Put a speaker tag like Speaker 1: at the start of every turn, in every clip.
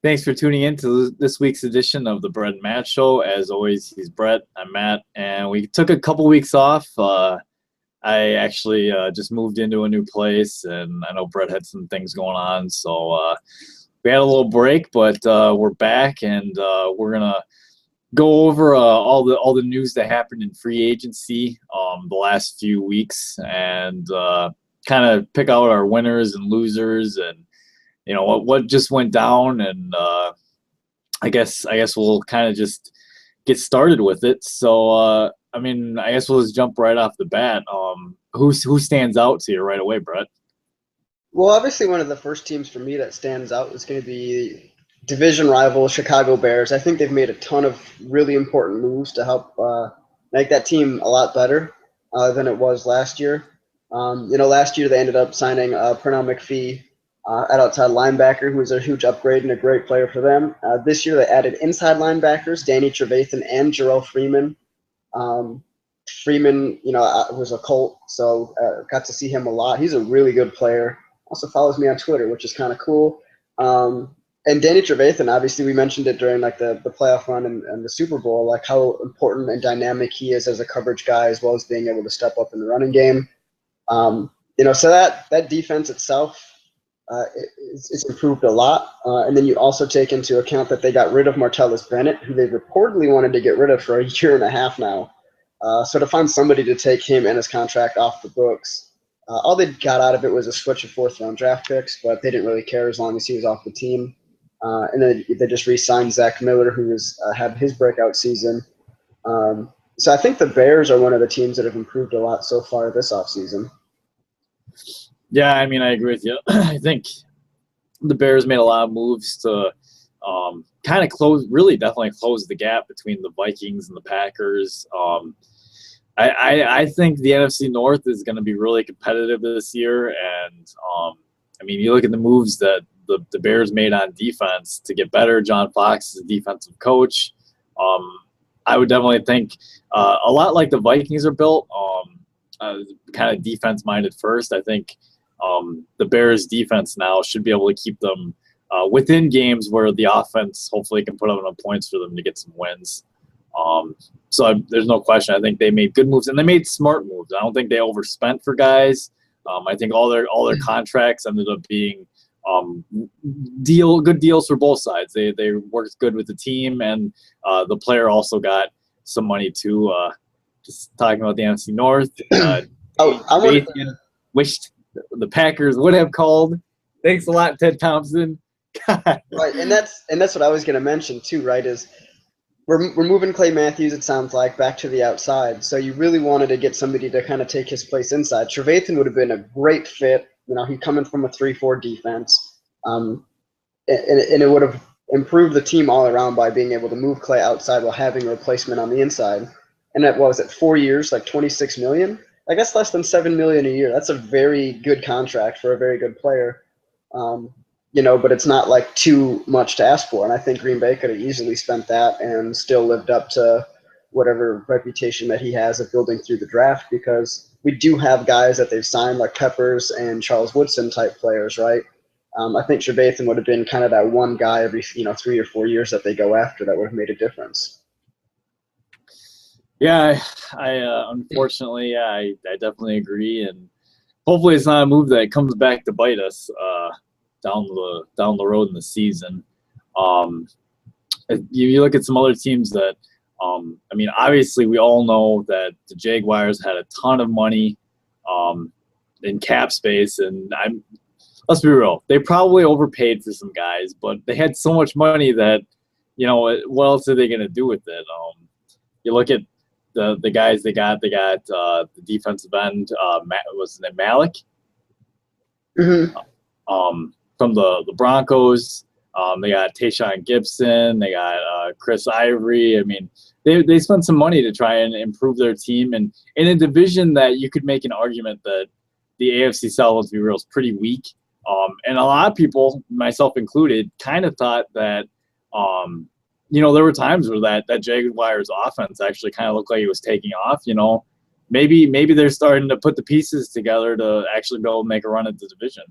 Speaker 1: Thanks for tuning in to this week's edition of the Brett and Matt Show. As always, he's Brett, I'm Matt, and we took a couple weeks off. I actually just moved into a new place, and I know Brett had some things going on, so we had a little break, but we're back, and we're gonna go over all the news that happened in free agency the last few weeks, and kind of pick out our winners and losers, and what just went down, and I guess we'll kind of just get started with it. So I guess we'll just jump right off the bat. Who stands out to you right away, Brett?
Speaker 2: Well, obviously one of the first teams for me that stands out is going to be division rival Chicago Bears. I think they've made a ton of really important moves to help make that team a lot better than it was last year. Last year they ended up signing Pernell McPhee at outside linebacker, who was a huge upgrade and a great player for them. This year they added inside linebackers, Danny Trevathan and Jarrell Freeman. Freeman, was a Colt, so got to see him a lot. He's a really good player. Also follows me on Twitter, which is kind of cool. And Danny Trevathan, obviously we mentioned it during like the playoff run and the Super Bowl, like how important and dynamic he is as a coverage guy, as well as being able to step up in the running game. So that defense itself, it's improved a lot. And then you also take into account that they got rid of Martellus Bennett, who they reportedly wanted to get rid of for a year and a half now. So to find somebody to take him and his contract off the books, all they got out of it was a switch of fourth-round draft picks, but they didn't really care as long as he was off the team. And then they just re-signed Zach Miller, who had his breakout season. So I think the Bears are one of the teams that have improved a lot so far this offseason.
Speaker 1: Yeah, I agree with you. I think the Bears made a lot of moves to kind of definitely close the gap between the Vikings and the Packers. I think the NFC North is going to be really competitive this year, and you look at the moves that the Bears made on defense to get better. John Fox is a defensive coach. I would definitely think a lot like the Vikings are built, kind of defense-minded first. I think the Bears' defense now should be able to keep them within games where the offense hopefully can put up enough points for them to get some wins. So there's no question. I think they made good moves, and they made smart moves. I don't think they overspent for guys. I think all their contracts ended up being good deals for both sides. They worked good with the team, and the player also got some money too. Just talking about the NFC North. Wished the Packers would have called. Thanks a lot, Ted Thompson. God.
Speaker 2: Right, and that's what I was going to mention too. Right, is we're moving Clay Matthews, it sounds like, back to the outside. So you really wanted to get somebody to kind of take his place inside. Trevathan would have been a great fit. He's coming from a 3-4 defense, and it would have improved the team all around by being able to move Clay outside while having a replacement on the inside. And that was it, 4 years, like $26 million. I guess less than $7 million a year. That's a very good contract for a very good player. But it's not like too much to ask for. And I think Green Bay could have easily spent that and still lived up to whatever reputation that he has of building through the draft, because we do have guys that they've signed like Peppers and Charles Woodson type players, right? I think Trevathan would have been kind of that one guy every 3 or 4 years that they go after that would have made a difference.
Speaker 1: Yeah, I unfortunately, I definitely agree, and hopefully it's not a move that comes back to bite us down the road in the season. You look at some other teams that, obviously we all know that the Jaguars had a ton of money in cap space, and let's be real, they probably overpaid for some guys, but they had so much money that, what else are they going to do with it? You look at the guys they got the defensive end, was it Malik?
Speaker 2: Mm-hmm.
Speaker 1: From the Broncos. They got Tayshaun Gibson. They got Chris Ivory. They spent some money to try and improve their team. And in a division that you could make an argument that the AFC South, let's be real, is pretty weak. And a lot of people, myself included, kind of thought that, there were times where that Jaguars offense actually kind of looked like it was taking off. Maybe they're starting to put the pieces together to actually be able to make a run at the division.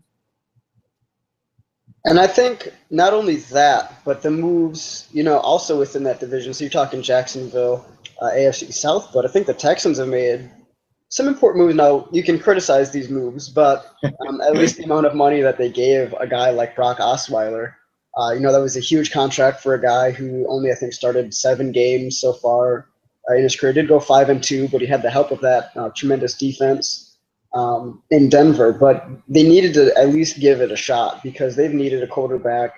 Speaker 2: And I think not only that, but the moves, also within that division. So you're talking Jacksonville, AFC South, but I think the Texans have made some important moves. Now, you can criticize these moves, but at least the amount of money that they gave a guy like Brock Osweiler, that was a huge contract for a guy who only, I think, started 7 games so far in his career. Did go 5-2, but he had the help of that tremendous defense in Denver. But they needed to at least give it a shot because they've needed a quarterback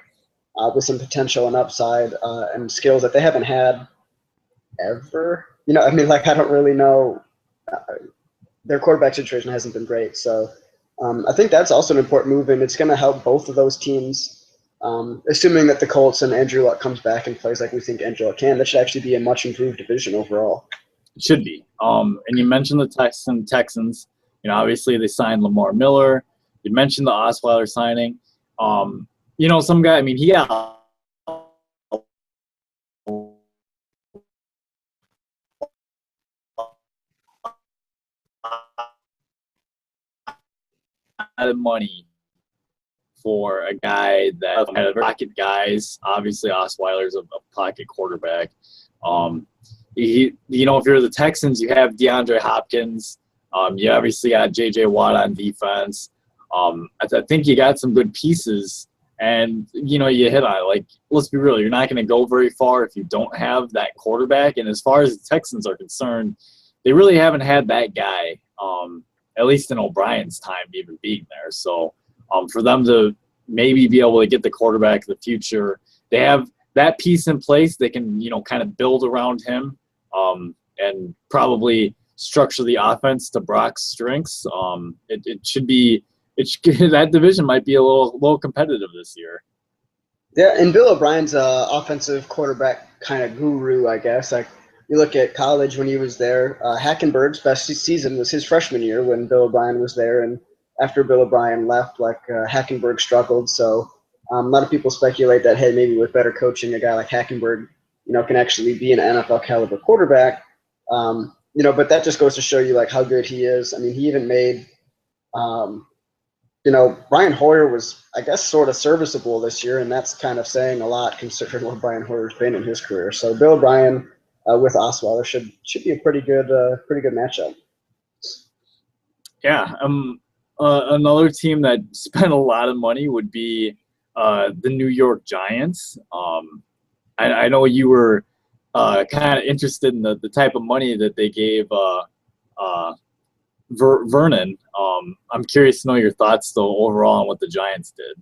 Speaker 2: with some potential and upside and skills that they haven't had ever. I don't really know. Their quarterback situation hasn't been great. So I think that's also an important move, and it's going to help both of those teams, assuming that the Colts and Andrew Luck comes back and plays like we think Andrew Luck can. That should actually be a much improved division overall.
Speaker 1: It should be. And you mentioned the Texans. Obviously they signed Lamar Miller. You mentioned the Osweiler signing. Some guy, he got of money for a guy that had pocket guys. Obviously, Osweiler's a pocket quarterback. If you're the Texans, you have DeAndre Hopkins. You obviously got J.J. Watt on defense. I think you got some good pieces, and you hit on it. Like, let's be real, you're not going to go very far if you don't have that quarterback. And as far as the Texans are concerned, they really haven't had that guy. At least in O'Brien's time, even being there. So for them to maybe be able to get the quarterback of the future, they have that piece in place. They can, kind of build around him and probably structure the offense to Brock's strengths. It should be that division might be a little competitive this year.
Speaker 2: Yeah, and Bill O'Brien's offensive quarterback kind of guru, I guess. Like, you look at college when he was there, Hackenberg's best season was his freshman year when Bill O'Brien was there. And after Bill O'Brien left, Hackenberg struggled. So a lot of people speculate that, hey, maybe with better coaching, a guy like Hackenberg, can actually be an NFL caliber quarterback. But that just goes to show you how good he is. I mean, he even made, Brian Hoyer was, I guess, sort of serviceable this year. And that's kind of saying a lot considering what Brian Hoyer's been in his career. So Bill O'Brien, with Osweiler should be a pretty good matchup.
Speaker 1: Yeah. Another team that spent a lot of money would be the New York Giants. I know you were kind of interested in the type of money that they gave Vernon. I'm curious to know your thoughts, though, overall on what the Giants did.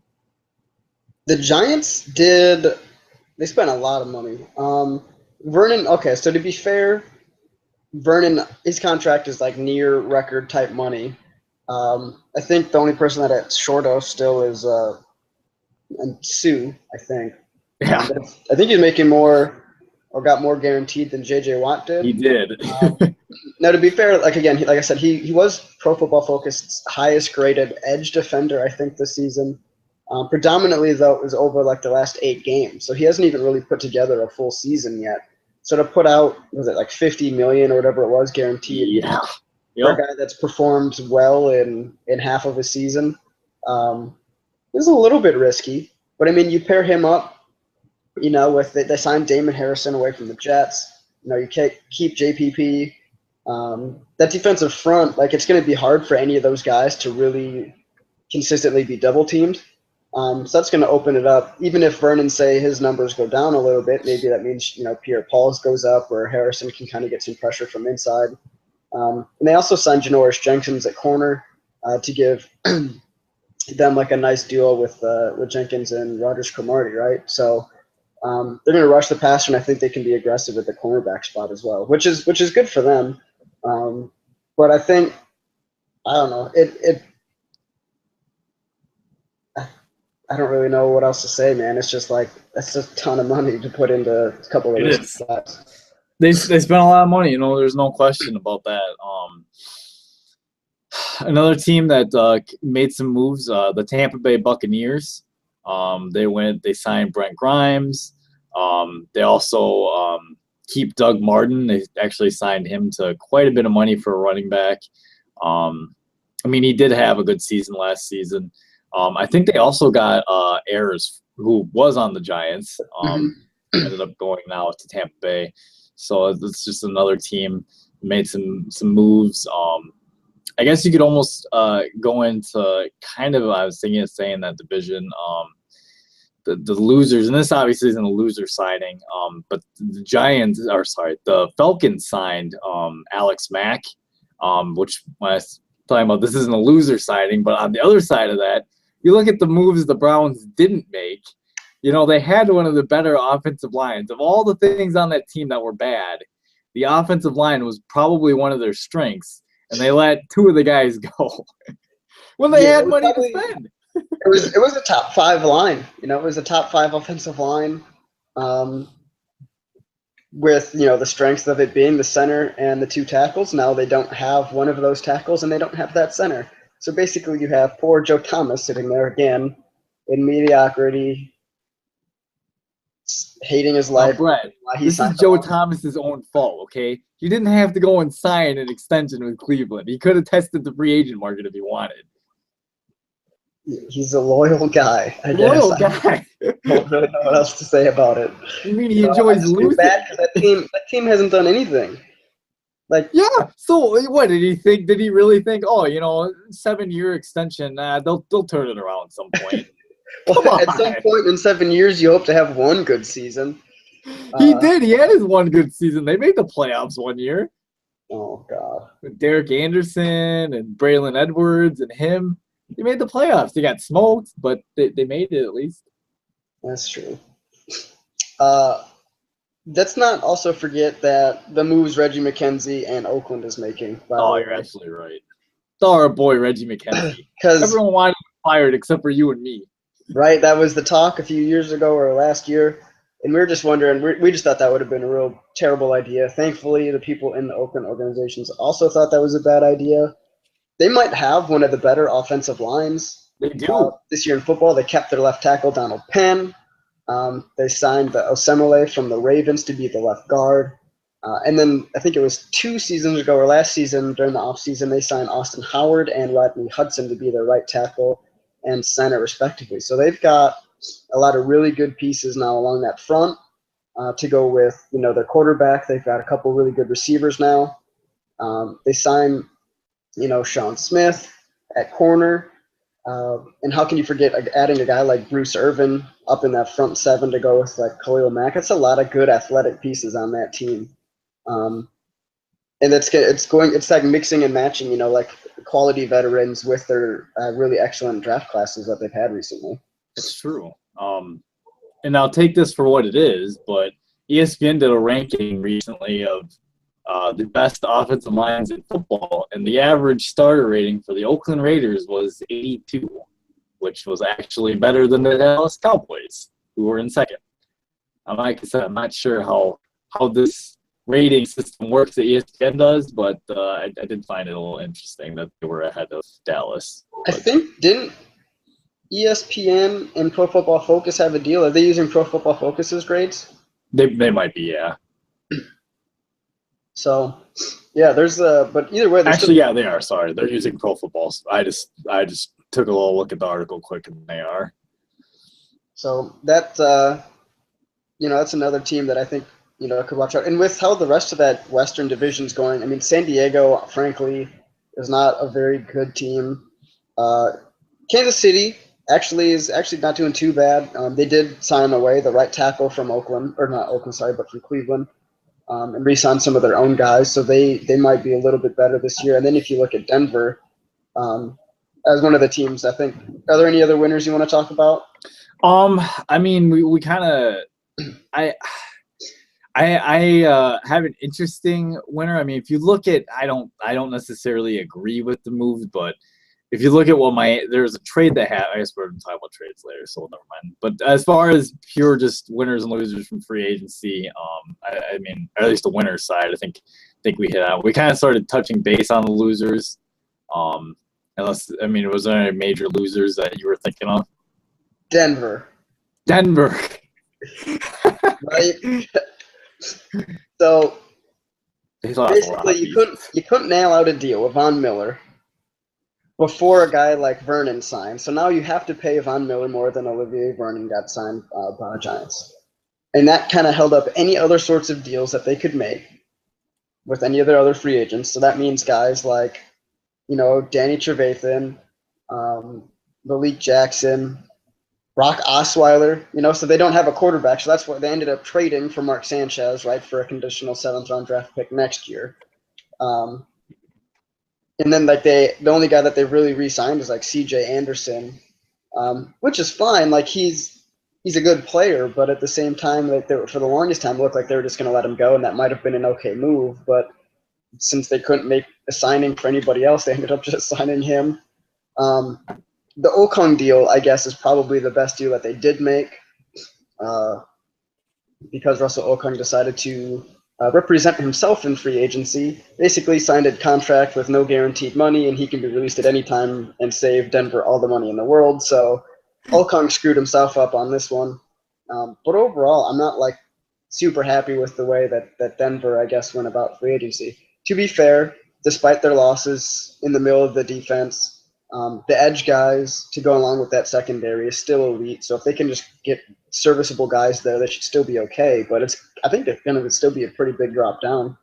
Speaker 2: The Giants they spent a lot of money. Vernon, okay, so to be fair, Vernon, his contract is near record type money. I think the only person that it's short of still is Sue, I think.
Speaker 1: Yeah.
Speaker 2: I think he's making more or got more guaranteed than J.J. Watt did.
Speaker 1: He did.
Speaker 2: Now, to be fair, again, like I said, he was Pro Football Focus's highest graded edge defender, I think, this season. Predominantly, though, it was over the last 8 games. So he hasn't even really put together a full season yet. So to put out, was it $50 million or whatever it was guaranteed?
Speaker 1: Yeah.
Speaker 2: For a guy that's performed well in half of a season, is a little bit risky. But I mean, you pair him up, with they signed Damon Harrison away from the Jets. You can't keep JPP. That defensive front, it's going to be hard for any of those guys to really consistently be double teamed. So that's going to open it up. Even if Vernon, say, his numbers go down a little bit, maybe that means, Pierre Paul's goes up where Harrison can kind of get some pressure from inside. And they also signed Janoris Jenkins at corner to give them a nice duo with Jenkins and Rogers Cromartie, right? So they're going to rush the passer, and I think they can be aggressive at the cornerback spot as well, which is good for them. But I think, I don't know, I don't really know what else to say, man. It's just that's a ton of money to put into a couple of those guys.
Speaker 1: They spent a lot of money, there's no question about that. Another team that made some moves, the Tampa Bay Buccaneers. They signed Brent Grimes. They also keep Doug Martin. They actually signed him to quite a bit of money for a running back. He did have a good season last season. I think they also got Ayers, who was on the Giants.
Speaker 2: Mhm.
Speaker 1: Ended up going now to Tampa Bay. So it's just another team made some moves. I guess you could almost go into kind of, I was thinking of saying that division. The losers, and this obviously isn't a loser signing, but the Falcons signed Alex Mack, which when I was talking about this isn't a loser signing, but on the other side of that, you look at the moves the Browns didn't make. They had one of the better offensive lines. Of all the things on that team that were bad, the offensive line was probably one of their strengths, and they let two of the guys go when they had money to spend.
Speaker 2: It was a top 5 line. It was a top 5 offensive line, with the strengths of it being the center and the 2 tackles. Now they don't have one of those tackles, and they don't have that center. So basically, you have poor Joe Thomas sitting there again in mediocrity, hating his life.
Speaker 1: Brett, this is Joe Thomas's own fault, okay? He didn't have to go and sign an extension with Cleveland. He could have tested the free agent market if he wanted.
Speaker 2: He's a loyal guy, I guess.
Speaker 1: Loyal guy.
Speaker 2: I don't really know what else to say about it.
Speaker 1: You mean he enjoys losing?
Speaker 2: Bad because that team hasn't done anything.
Speaker 1: Yeah. So what did he think? Did he really think? 7-year extension. They'll turn it around at some point.
Speaker 2: Well, at some point in 7 years, you hope to have one good season.
Speaker 1: He did. He had his one good season. They made the playoffs one year.
Speaker 2: Oh God.
Speaker 1: With Derek Anderson and Braylon Edwards and him. They made the playoffs. They got smoked, but they made it at least.
Speaker 2: That's true. Let's not also forget that the moves Reggie McKenzie and Oakland is making.
Speaker 1: You're absolutely right. It's our boy Reggie McKenzie. Because everyone wanted him fired except for you and me.
Speaker 2: Right? That was the talk a few years ago or last year. And we were just wondering, we just thought that would have been a real terrible idea. Thankfully, the people in the Oakland organizations also thought that was a bad idea. They might have one of the better offensive lines.
Speaker 1: They do.
Speaker 2: This year in football, they kept their left tackle, Donald Penn. They signed the Osemele from the Ravens to be the left guard. And then I think it was 2 seasons ago or last season during the offseason, they signed Austin Howard and Rodney Hudson to be their right tackle and center respectively. So they've got a lot of really good pieces now along that front to go with, their quarterback. They've got a couple really good receivers now. They signed Sean Smith at corner. And how can you forget adding a guy like Bruce Irvin up in that front 7 to go with like Khalil Mack? That's a lot of good athletic pieces on that team. And it's like mixing and matching, like quality veterans with their really excellent draft classes that they've had recently.
Speaker 1: It's true. And I'll take this for what it is, but ESPN did a ranking recently of the best offensive lines in football, and the average starter rating for the Oakland Raiders was 82, which was actually better than the Dallas Cowboys, who were in second. Like I said, I'm not sure how this rating system works that ESPN does, but I did find it a little interesting that they were ahead of Dallas.
Speaker 2: I think, didn't ESPN and Pro Football Focus have a deal? Are they using Pro Football Focus's grades?
Speaker 1: They might be, yeah.
Speaker 2: So, yeah, but either way.
Speaker 1: Actually, yeah, they are. Sorry. They're using Pro Football. I just took a little look at the article quick, and they are.
Speaker 2: So that's another team that I think, could watch out. And with how the rest of that Western division's going, I mean, San Diego, frankly, is not a very good team. Kansas City is actually not doing too bad. They did sign away the right tackle from Oakland, or not Oakland, sorry, but from Cleveland. And re-sign some of their own guys, so they might be a little bit better this year. And then if you look at Denver, as one of the teams, I think, are there any other winners you want to talk about?
Speaker 1: I mean, we kind of, I have an interesting winner. I mean, if you look at, I don't necessarily agree with the moves, but if you look at there's a trade that I guess we're going to talk about trades later, so never mind. But as far as pure just winners and losers from free agency, I mean, or at least the winners side, I think we hit out. We kind of started touching base on the losers. Was there any major losers that you were thinking of?
Speaker 2: Denver. Right. So basically, you couldn't nail out a deal with Von Miller. before a guy like Vernon signed. So now you have to pay Von Miller more than Olivier Vernon got signed by the Giants. And that kind of held up any other sorts of deals that they could make with any of their other free agents. So that means guys like, Danny Trevathan, Malik Jackson, Brock Osweiler, so they don't have a quarterback. So that's what they ended up trading for Mark Sanchez, right, for a conditional 7th-round draft pick next year. And then the only guy that they really re-signed is like C.J. Anderson, which is fine. Like he's a good player, but at the same time, for the longest time, it looked like they were just going to let him go, and that might have been an okay move. But since they couldn't make a signing for anybody else, they ended up just signing him. The Okung deal, I guess, is probably the best deal that they did make, because Russell Okung decided to represent himself in free agency, basically signed a contract with no guaranteed money, and he can be released at any time and save Denver all the money in the world. So Okung screwed himself up on this one. But overall, I'm not super happy with the way that Denver, I guess, went about free agency. To be fair, despite their losses in the middle of the defense, the edge guys to go along with that secondary is still elite. So if they can just get serviceable guys there, they should still be okay. But I think it's going to still be a pretty big drop down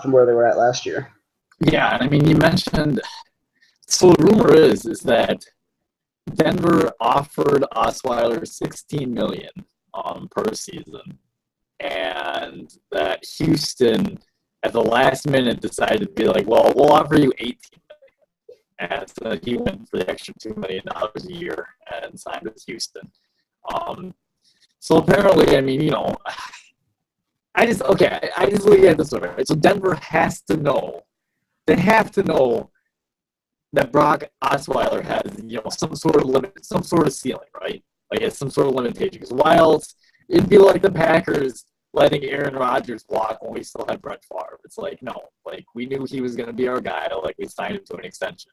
Speaker 2: from where they were at last year.
Speaker 1: Yeah, I mean, you mentioned. So the rumor is that Denver offered Osweiler $16 million per season, and that Houston at the last minute decided to be like, well, we'll offer you $18 million. And so he went for the extra $2 million a year and signed with Houston. So apparently, I mean, I just look at it this way, right? So Denver has to know. They have to know that Brock Osweiler has, some sort of limit, some sort of ceiling, right? Like it's some sort of limitation. Because why else? It'd be like the Packers letting Aaron Rodgers walk when we still had Brett Favre. It's like, no, like we knew he was going to be our guy. Like we signed him to an extension.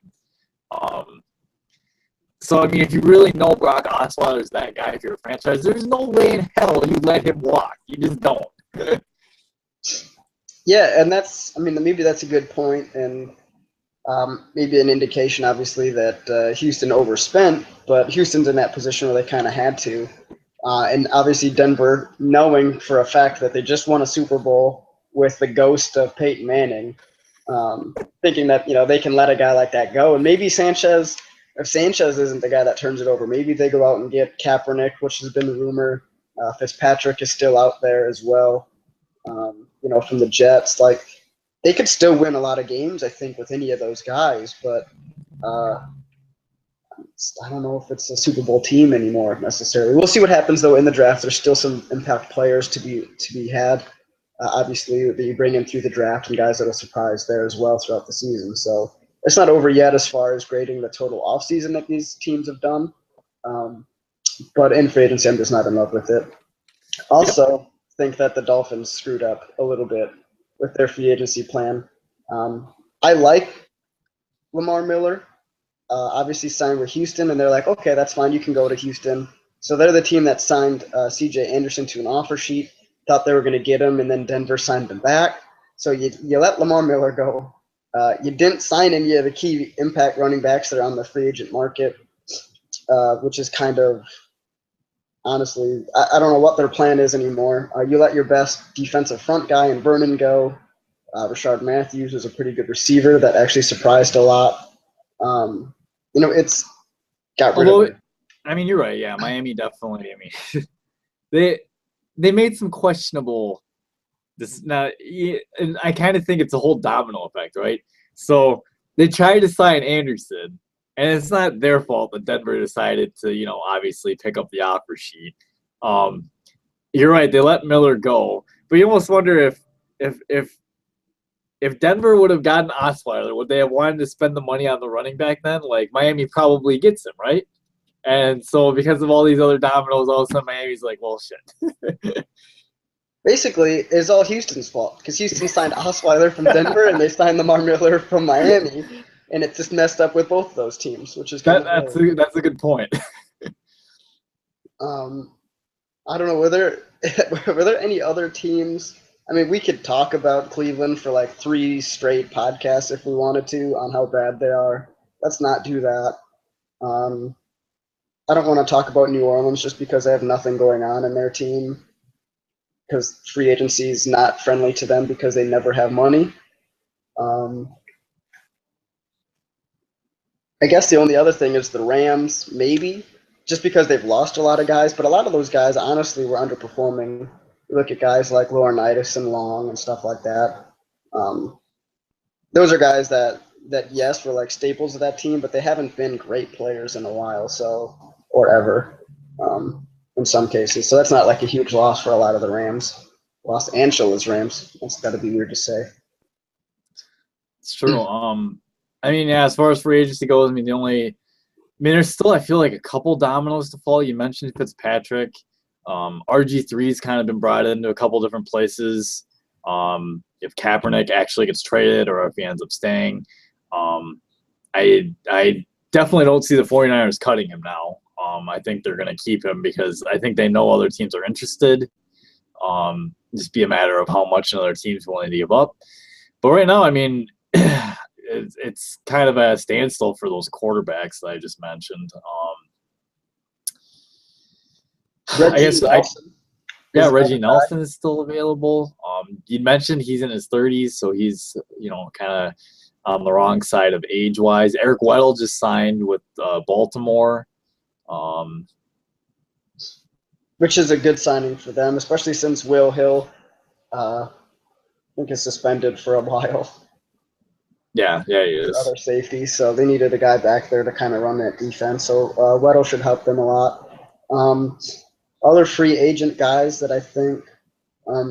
Speaker 1: So, I mean, if you really know Brock Osweiler's that guy, if you're a franchise, there's no way in hell you let him walk. You just don't.
Speaker 2: Yeah, and maybe that's a good point, and maybe an indication, obviously, that Houston overspent, but Houston's in that position where they kind of had to. And obviously Denver, knowing for a fact that they just won a Super Bowl with the ghost of Peyton Manning, thinking that, they can let a guy like that go. And maybe if Sanchez isn't the guy that turns it over, maybe they go out and get Kaepernick, which has been the rumor. Fitzpatrick is still out there as well, from the Jets. Like, they could still win a lot of games, I think, with any of those guys, but I don't know if it's a Super Bowl team anymore necessarily. We'll see what happens though in the draft. There's still some impact players to be had. Obviously, that you bring in through the draft and guys that will surprise there as well throughout the season. So it's not over yet as far as grading the total offseason that these teams have done. But in free agency, I'm just not in love with it. Also, think that the Dolphins screwed up a little bit with their free agency plan. I like Lamar Miller. Obviously signed with Houston, and they're like, okay, that's fine. You can go to Houston. So they're the team that signed C.J. Anderson to an offer sheet, thought they were going to get him, and then Denver signed him back. So you let Lamar Miller go. You didn't sign any of the key impact running backs that are on the free agent market, which is kind of, honestly, I don't know what their plan is anymore. You let your best defensive front guy in Vernon go. Rashard Matthews is a pretty good receiver that actually surprised a lot. It's got rid of it.
Speaker 1: I mean, you're right. Yeah, Miami definitely. I mean, they made some questionable. And I kind of think it's a whole domino effect, right? So they tried to sign Anderson, and it's not their fault that Denver decided to, obviously pick up the offer sheet. You're right. They let Miller go, but you almost wonder if Denver would have gotten Osweiler, would they have wanted to spend the money on the running back then? Like, Miami probably gets him, right? And so because of all these other dominoes, all of a sudden Miami's like, well, shit.
Speaker 2: Basically, it's all Houston's fault because Houston signed Osweiler from Denver and they signed Lamar Miller from Miami, and it just messed up with both of those teams, which is
Speaker 1: that's a good point.
Speaker 2: I don't know, were there any other teams? I mean, we could talk about Cleveland for like 3 straight podcasts if we wanted to on how bad they are. let's not do that. I don't want to talk about New Orleans just because they have nothing going on in their team, because free agency is not friendly to them because they never have money. I guess the only other thing is the Rams, maybe, just because they've lost a lot of guys, but a lot of those guys honestly were underperforming. You look at guys like Laurinaitis and Long and stuff like that. Those are guys that yes were like staples of that team, but they haven't been great players in a while, or ever, in some cases. So that's not like a huge loss for a lot of the Rams. Los Angeles Rams. That's got to be weird to say.
Speaker 1: It's true. I mean, yeah, as far as free agency goes, I mean, there's still, I feel like, a couple dominoes to fall. You mentioned Fitzpatrick. RG3's kind of been brought into a couple different places. If Kaepernick actually gets traded or if he ends up staying, I definitely don't see the 49ers cutting him now. I think they're going to keep him because I think they know other teams are interested. Just be a matter of how much another team's willing to give up. But right now, I mean, it's kind of a standstill for those quarterbacks that I just mentioned. Reggie Nelson is still available. You mentioned he's in his 30s, so he's kind of on the wrong side of age-wise. Eric Weddle just signed with Baltimore,
Speaker 2: which is a good signing for them, especially since Will Hill, I think, is suspended for a while.
Speaker 1: Yeah, he is.
Speaker 2: Other safety, so they needed a guy back there to kind of run that defense. So Weddle should help them a lot. Other free agent guys that I think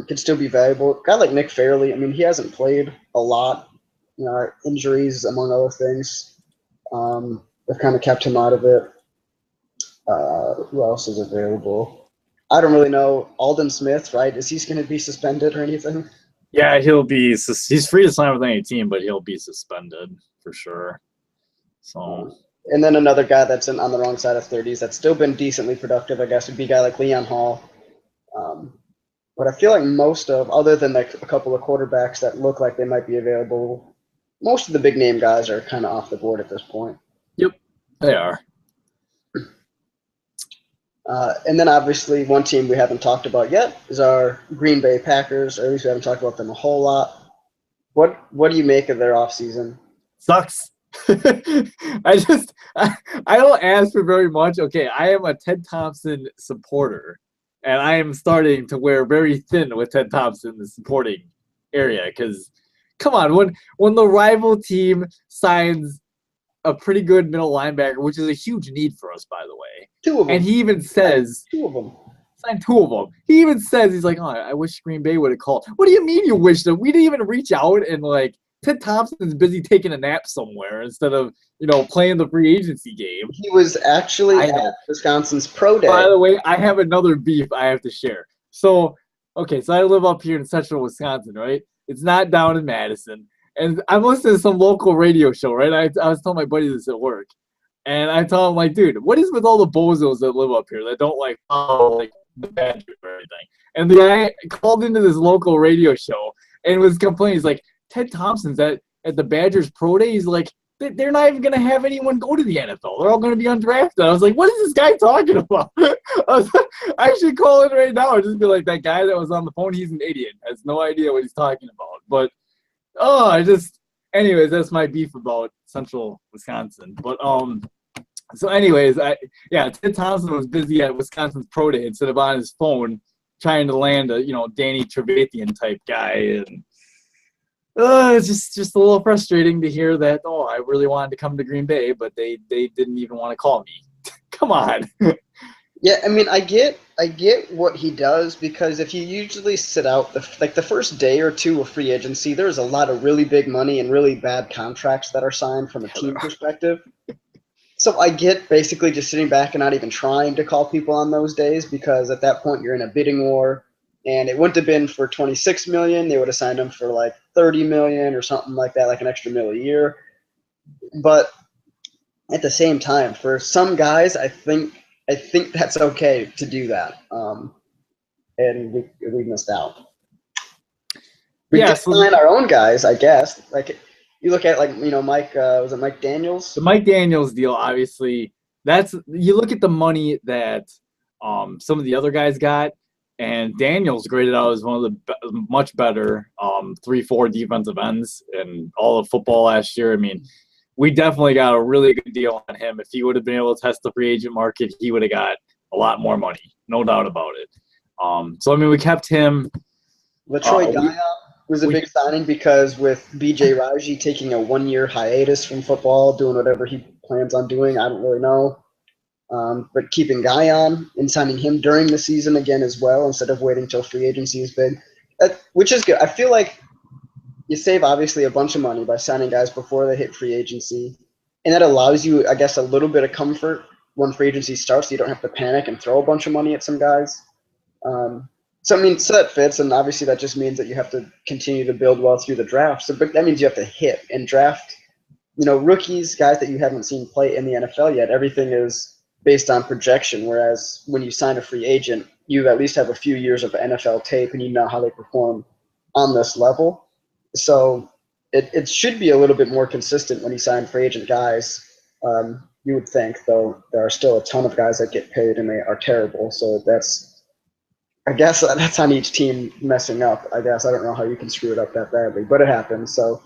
Speaker 2: could still be valuable. A guy like Nick Fairley, I mean, he hasn't played a lot. Injuries, among other things, have kind of kept him out of it. Who else is available? I don't really know. Aldon Smith, right? Is he going to be suspended or anything?
Speaker 1: Yeah, he's free to sign with any team, but he'll be suspended for sure. So.
Speaker 2: And then another guy that's on the wrong side of 30s that's still been decently productive, I guess, would be a guy like Leon Hall. But I feel like other than like a couple of quarterbacks that look like they might be available, most of the big name guys are kind of off the board at this point.
Speaker 1: Yep, they are.
Speaker 2: And then obviously one team we haven't talked about yet is our Green Bay Packers, or at least we haven't talked about them a whole lot. What do you make of their offseason?
Speaker 1: Sucks. I don't ask for very much. Okay, I am a Ted Thompson supporter, and I am starting to wear very thin with Ted Thompson in the supporting area because, come on, when the rival team signs a pretty good middle linebacker, which is a huge need for us, by the way.
Speaker 2: 2 of them.
Speaker 1: And he even says –
Speaker 2: 2 of them.
Speaker 1: Signed 2 of them. He even says, he's like, oh, I wish Green Bay would have called. What do you mean you wish them? We didn't even reach out and, like, Ted Thompson's busy taking a nap somewhere instead of, playing the free agency game.
Speaker 2: He was actually at Wisconsin's pro day.
Speaker 1: By the way, I have another beef I have to share. So I live up here in central Wisconsin, right? It's not down in Madison. And I'm listening to some local radio show, right? I was telling my buddy this at work. And I told him, like, dude, what is with all the bozos that live up here that don't, like, follow, like, the Badgers or anything? And the guy called into this local radio show and was complaining. He's like, Ted Thompson's at the Badgers pro day. He's like, they're not even going to have anyone go to the NFL. They're all going to be undrafted. I was like, what is this guy talking about? I should call in right now and just be like, that guy that was on the phone, he's an idiot. Has no idea what he's talking about. But, anyways, that's my beef about central Wisconsin. But, so anyways, Ted Thompson was busy at Wisconsin's pro day instead of on his phone trying to land a, Danny Trevathan type guy. And it's just a little frustrating to hear that, I really wanted to come to Green Bay, but they didn't even want to call me. Come on.
Speaker 2: Yeah, I mean, I get what he does, because if you usually sit out the first day or two of free agency, there's a lot of really big money and really bad contracts that are signed from a team perspective. So I get basically just sitting back and not even trying to call people on those days, because at that point you're in a bidding war, and it wouldn't have been for $26 million. They would have signed him for like $30 million or something like that, like an extra $1 million a year. But at the same time, for some guys, I think that's okay to do that. And we missed out. We did sign our own guys, I guess. Like, you look at like Mike was it Mike Daniels?
Speaker 1: The Mike Daniels deal, obviously, that's you look at the money that some of the other guys got, and Daniels graded out as one of the much better 3-4 defensive ends in all of football last year. I mean, we definitely got a really good deal on him. If he would have been able to test the free agent market, he would have got a lot more money, no doubt about it. So I mean, we kept him.
Speaker 2: LaTroy Guion was a big signing because with B.J. Raji taking a 1-year hiatus from football, doing whatever he plans on doing, I don't really know. But keeping Guion and signing him during the season again as well, instead of waiting till free agency is big, which is good. I feel like you save obviously a bunch of money by signing guys before they hit free agency, and that allows you, I guess, a little bit of comfort when free agency starts. So you don't have to panic and throw a bunch of money at some guys. So I mean, so that fits, and obviously that just means that you have to continue to build well through the draft. So, but that means you have to hit and draft, rookies, guys that you haven't seen play in the NFL yet. Everything is based on projection, whereas when you sign a free agent, you at least have a few years of NFL tape, and you know how they perform on this level. So it should be a little bit more consistent when you sign free agent guys. You would think, though, there are still a ton of guys that get paid and they are terrible. So I guess that's on each team messing up. I guess I don't know how you can screw it up that badly, but it happens. So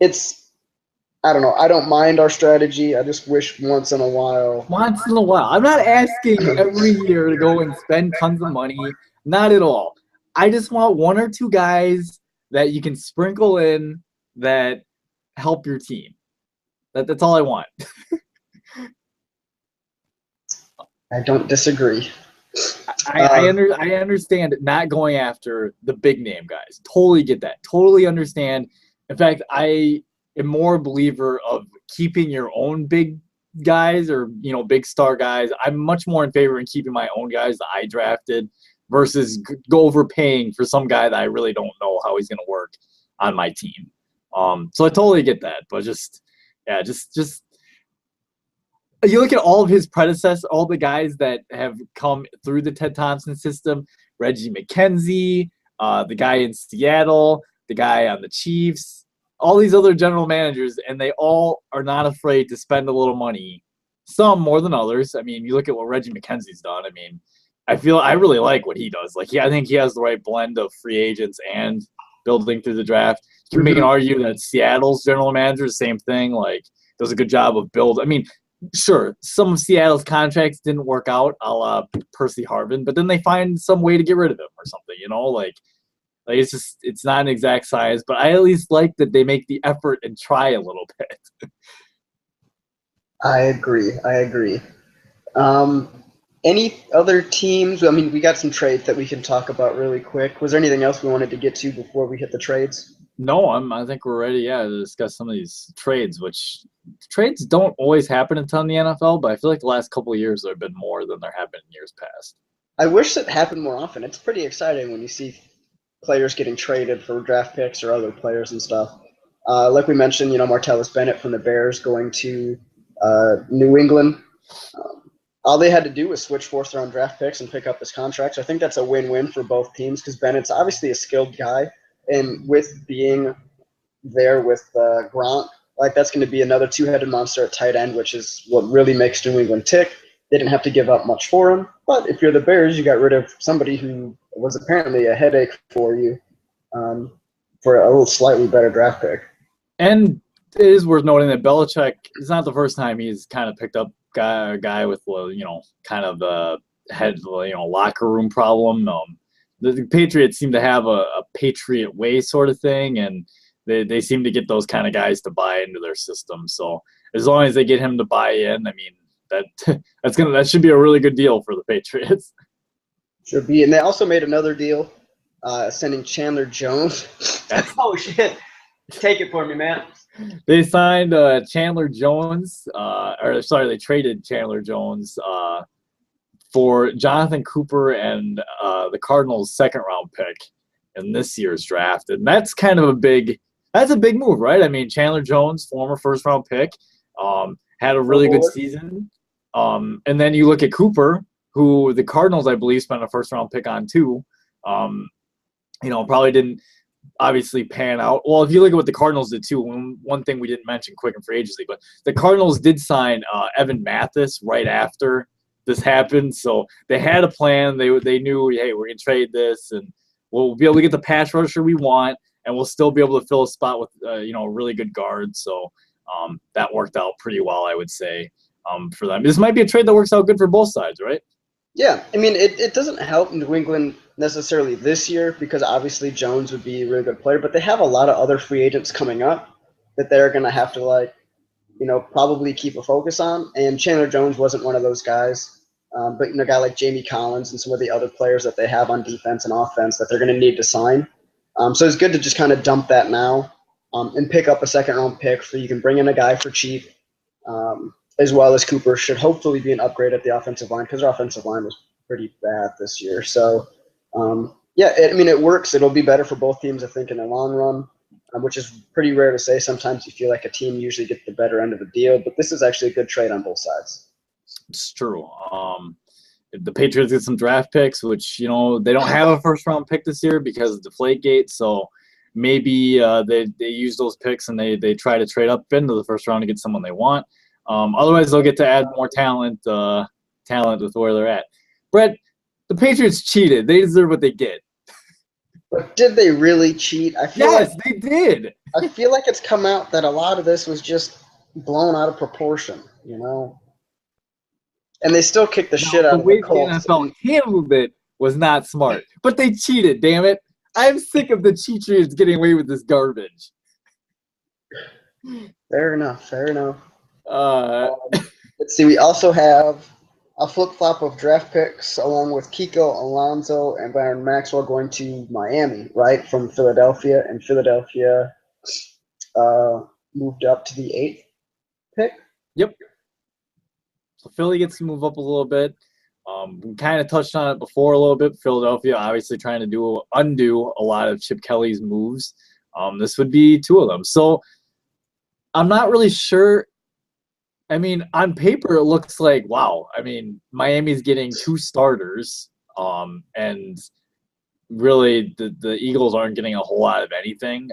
Speaker 2: I don't know. I don't mind our strategy. I just wish once in a while.
Speaker 1: Once in a while. I'm not asking every year to go and spend tons of money. Not at all. I just want one or two guys that you can sprinkle in that help your team. That's all I want.
Speaker 2: I don't disagree.
Speaker 1: I understand not going after the big name guys. Totally get that. Totally understand. In fact, I am more a believer of keeping your own big guys or big star guys. I'm much more in favor of keeping my own guys that I drafted versus go overpaying for some guy that I really don't know how he's going to work on my team. So I totally get that, but just you look at all of his predecessors, all the guys that have come through the Ted Thompson system, Reggie McKenzie, the guy in Seattle, the guy on the Chiefs, all these other general managers, and they all are not afraid to spend a little money, some more than others. I mean, you look at what Reggie McKenzie's done. I mean, I really like what he does. Like, I think he has the right blend of free agents and building through the draft. You can make an argument that Seattle's general manager, the same thing, like, does a good job of building. I mean, sure, some of Seattle's contracts didn't work out, a la Percy Harvin, but then they find some way to get rid of him or something, like it's not an exact science, but I at least like that they make the effort and try a little bit.
Speaker 2: I agree. Any other teams? I mean, we got some trades that we can talk about really quick. Was there anything else we wanted to get to before we hit the trades?
Speaker 1: No, I think we're ready, to discuss some of these trades, which trades don't always happen a ton in the NFL, but I feel like the last couple of years there have been more than there have been in years past.
Speaker 2: I wish it happened more often. It's pretty exciting when you see players getting traded for draft picks or other players and stuff. Like we mentioned, Martellus Bennett from the Bears going to New England. All they had to do was switch fourth-round draft picks and pick up his contract. So I think that's a win-win for both teams because Bennett's obviously a skilled guy. And with being there with Gronk, like that's going to be another two-headed monster at tight end, which is what really makes New England tick. They didn't have to give up much for him. But if you're the Bears, you got rid of somebody who was apparently a headache for you for a little slightly better draft pick.
Speaker 1: And it is worth noting that Belichick is not the first time he's kind of picked up a guy with, kind of the head, locker room problem. The Patriots seem to have a Patriot way sort of thing, and they seem to get those kind of guys to buy into their system. So as long as they get him to buy in, I mean, that should be a really good deal for the Patriots.
Speaker 2: Should be. And they also made another deal sending Chandler Jones. Oh, shit. Take it for me, man.
Speaker 1: They signed Chandler Jones, they traded Chandler Jones for Jonathan Cooper and the Cardinals' second-round pick in this year's draft. And that's kind of a big move, right? I mean, Chandler Jones, former first-round pick, had a really good season. And then you look at Cooper, who the Cardinals, I believe, spent a first-round pick on too. Probably didn't obviously pan out. Well, if you look at what the Cardinals did too, one thing we didn't mention quick and free agency, but the Cardinals did sign Evan Mathis right after this happened. So they had a plan. They knew, hey, we're going to trade this and we'll be able to get the pass rusher we want, and we'll still be able to fill a spot with, a really good guard. So that worked out pretty well, I would say, for them. This might be a trade that works out good for both sides, right?
Speaker 2: Yeah, I mean, it doesn't help New England necessarily this year because obviously Jones would be a really good player, but they have a lot of other free agents coming up that they're going to have to, probably keep a focus on. And Chandler Jones wasn't one of those guys. But, a guy like Jamie Collins and some of the other players that they have on defense and offense that they're going to need to sign. So it's good to just kind of dump that now and pick up a second-round pick so you can bring in a guy for cheap. As well as Cooper should hopefully be an upgrade at the offensive line because our offensive line was pretty bad this year. So, it works. It'll be better for both teams, I think, in the long run, which is pretty rare to say. Sometimes you feel like a team usually gets the better end of the deal, but this is actually a good trade on both sides.
Speaker 1: It's true. The Patriots get some draft picks, which, they don't have a first-round pick this year because of Deflategate, so maybe they use those picks and they try to trade up into the first round to get someone they want. Otherwise, they'll get to add more talent with where they're at. Brett, the Patriots cheated. They deserve what they get.
Speaker 2: But did they really cheat?
Speaker 1: Yes, they did.
Speaker 2: I feel like it's come out that a lot of this was just blown out of proportion, And they still kicked the shit out of the Colts.
Speaker 1: The way the NFL handled it was not smart. But they cheated, damn it. I'm sick of the cheaters getting away with this garbage.
Speaker 2: Fair enough.
Speaker 1: Let's
Speaker 2: see. We also have a flip-flop of draft picks along with Kiko Alonso and Byron Maxwell going to Miami, right, from Philadelphia. And Philadelphia moved up to the 8th pick.
Speaker 1: Yep. So Philly gets to move up a little bit. We kind of touched on it before a little bit. Philadelphia obviously trying to undo a lot of Chip Kelly's moves. This would be 2 of them. So I'm not really sure. I mean, on paper, it looks like, wow. I mean, Miami's getting 2 starters, and really the Eagles aren't getting a whole lot of anything.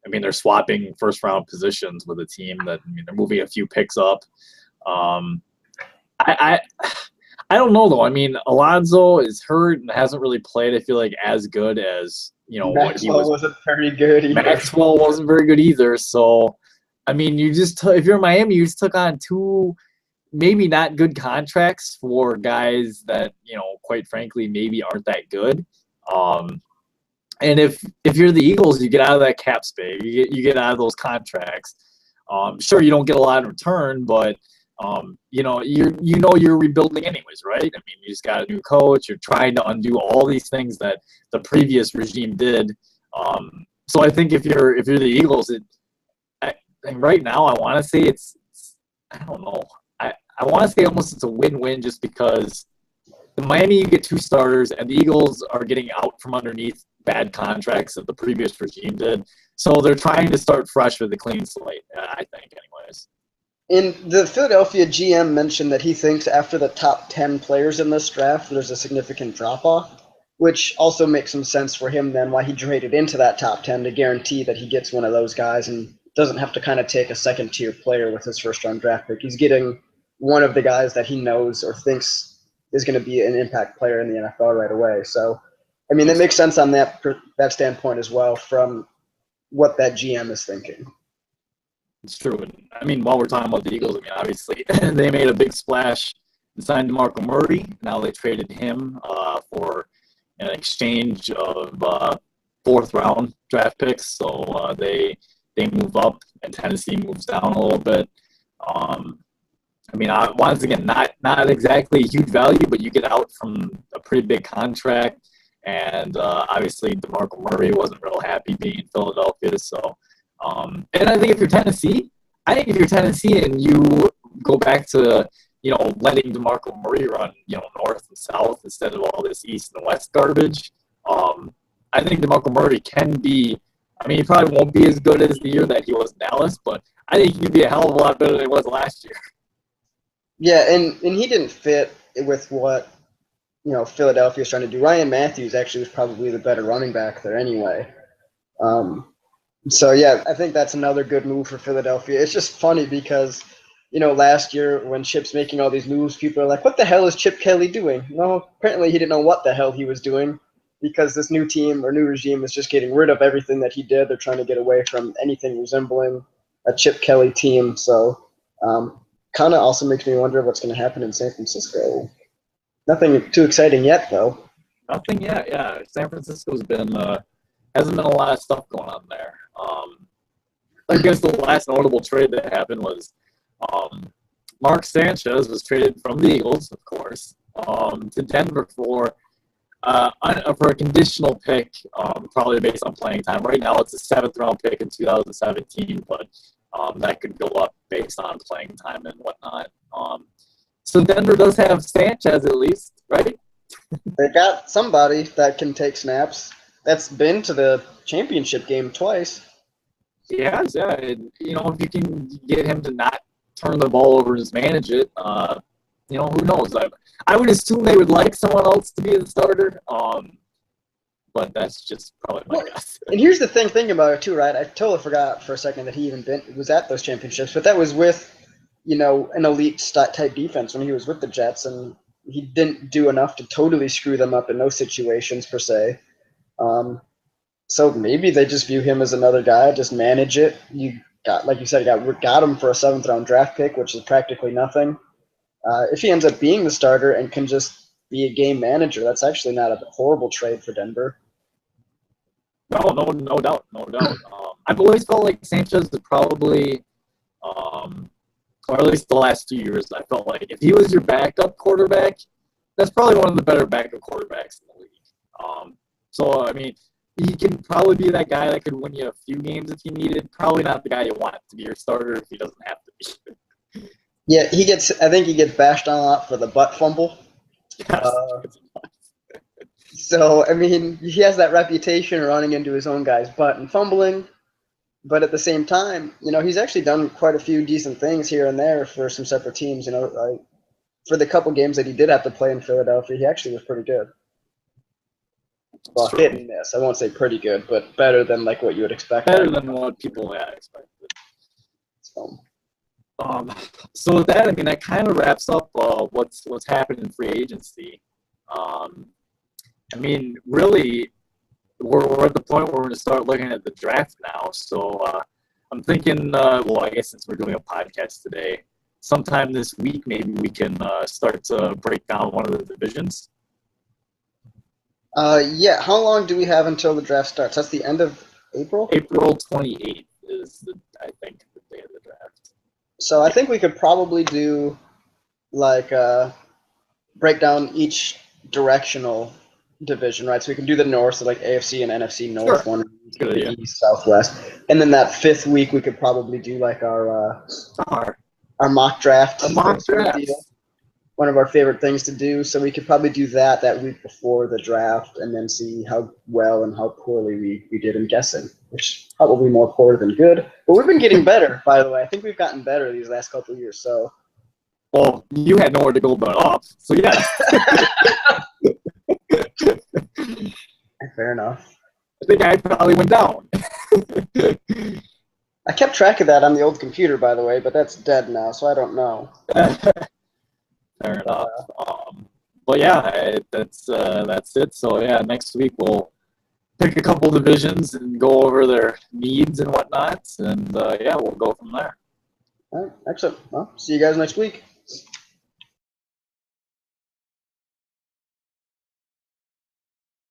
Speaker 1: They're swapping first-round positions with a team that, they're moving a few picks up. I don't know, though. Alonso is hurt and hasn't really played, I feel like, as good as, what he was.
Speaker 2: Wasn't very good either.
Speaker 1: Maxwell wasn't very good either, so – if you're Miami, you just took on 2 maybe not good contracts for guys that, quite frankly, maybe aren't that good. And if you're the Eagles, you get out of that cap space. You get out of those contracts. Sure, you don't get a lot in return, but you're rebuilding anyways, right? You just got a new coach. You're trying to undo all these things that the previous regime did. So I think if you're the Eagles, and right now, I want to say I don't know. I want to say almost it's a win-win just because the Miami, you get 2 starters, and the Eagles are getting out from underneath bad contracts that the previous regime did. So they're trying to start fresh with a clean slate, I think, anyways.
Speaker 2: And the Philadelphia GM mentioned that he thinks after the top 10 players in this draft, there's a significant drop-off, which also makes some sense for him then why he traded into that top 10 to guarantee that he gets one of those guys and doesn't have to kind of take a second-tier player with his first-round draft pick. He's getting one of the guys that he knows or thinks is going to be an impact player in the NFL right away. So, that makes sense on that standpoint as well from what that GM is thinking.
Speaker 1: It's true. While we're talking about the Eagles, obviously they made a big splash and signed DeMarco Murray. Now they traded him for an exchange of 4th-round draft picks. So they move up and Tennessee moves down a little bit. Once again, not exactly a huge value, but you get out from a pretty big contract. And obviously, DeMarco Murray wasn't real happy being in Philadelphia. So, and I think if you're Tennessee and you go back to, letting DeMarco Murray run, north and south instead of all this east and west garbage, I think DeMarco Murray can be. He probably won't be as good as the year that he was in Dallas, but I think he could be a hell of a lot better than he was last year.
Speaker 2: Yeah, and he didn't fit with what, Philadelphia is trying to do. Ryan Matthews actually was probably the better running back there anyway. So yeah, I think that's another good move for Philadelphia. It's just funny because, last year when Chip's making all these moves, people are like, "What the hell is Chip Kelly doing?" No, apparently he didn't know what the hell he was doing because this new team or new regime is just getting rid of everything that he did. They're trying to get away from anything resembling a Chip Kelly team. So, kind of also makes me wonder what's going to happen in San Francisco. Nothing too exciting yet, though.
Speaker 1: Nothing yet. Yeah, San Francisco's been hasn't been a lot of stuff going on there. I guess the last notable trade that happened was Mark Sanchez was traded from the Eagles, of course, to Denver for a conditional pick, probably based on playing time. Right now, it's a 7th-round pick in 2017, but that could go up based on playing time and whatnot. So Denver does have Sanchez at least, right?
Speaker 2: They got somebody that can take snaps. That's been to the championship game twice.
Speaker 1: Yeah. If you can get him to not turn the ball over and just manage it, who knows? I would assume they would like someone else to be the starter, but that's just probably my guess.
Speaker 2: And here's the thing about it too, right? I totally forgot for a second that he even was at those championships, but that was with, an elite type defense when he was with the Jets, and he didn't do enough to totally screw them up in those situations per se. So maybe they just view him as another guy, just manage it. You got him for a 7th-round draft pick, which is practically nothing. If he ends up being the starter and can just be a game manager, that's actually not a horrible trade for Denver.
Speaker 1: No doubt. I've always felt like Sanchez is probably, or at least the last 2 years, I felt like if he was your backup quarterback, that's probably one of the better backup quarterbacks in the league. So, I mean, he can probably be that guy that could win you a few games if he needed. Probably not the guy you want to be your starter if he doesn't have to be.
Speaker 2: Yeah, I think he gets bashed on a lot for the butt fumble.
Speaker 1: Yes.
Speaker 2: So, I mean, he has that reputation running into his own guy's butt and fumbling. But at the same time, he's actually done quite a few decent things here and there for some separate teams. For the couple games that he did have to play in Philadelphia, he actually was pretty good. Well, hit and miss. I won't say pretty good, but better than like what you would expect.
Speaker 1: Better than what people expected. So with that, I mean, that kind of wraps up what's happened in free agency. I mean, really, we're at the point where we're going to start looking at the draft now. So I'm thinking, I guess since we're doing a podcast today, sometime this week maybe we can start to break down one of the divisions.
Speaker 2: Yeah. How long do we have until the draft starts? That's the end of April?
Speaker 1: April 28th is, I think, the day of the draft.
Speaker 2: So I think we could probably do, break down each directional division, right? So we can do the North, so like AFC and NFC North,
Speaker 1: Sure.
Speaker 2: one East, Southwest. And then that 5th week, we could probably do like our mock draft.
Speaker 1: A mock draft.
Speaker 2: One of our favorite things to do. So we could probably do that week before the draft and then see how well and how poorly we did in guessing, which probably more poor than good. But we've been getting better, by the way. I think we've gotten better these last couple of years. So,
Speaker 1: well, you had nowhere to go but up. So, yeah.
Speaker 2: Fair enough.
Speaker 1: I think I probably went down.
Speaker 2: I kept track of that on the old computer, by the way, but that's dead now, so I don't know.
Speaker 1: Fair enough. But yeah, that's it. So yeah, next week we'll pick a couple divisions and go over their needs and whatnot, and we'll go from there.
Speaker 2: All right, excellent. Well, see you guys next week.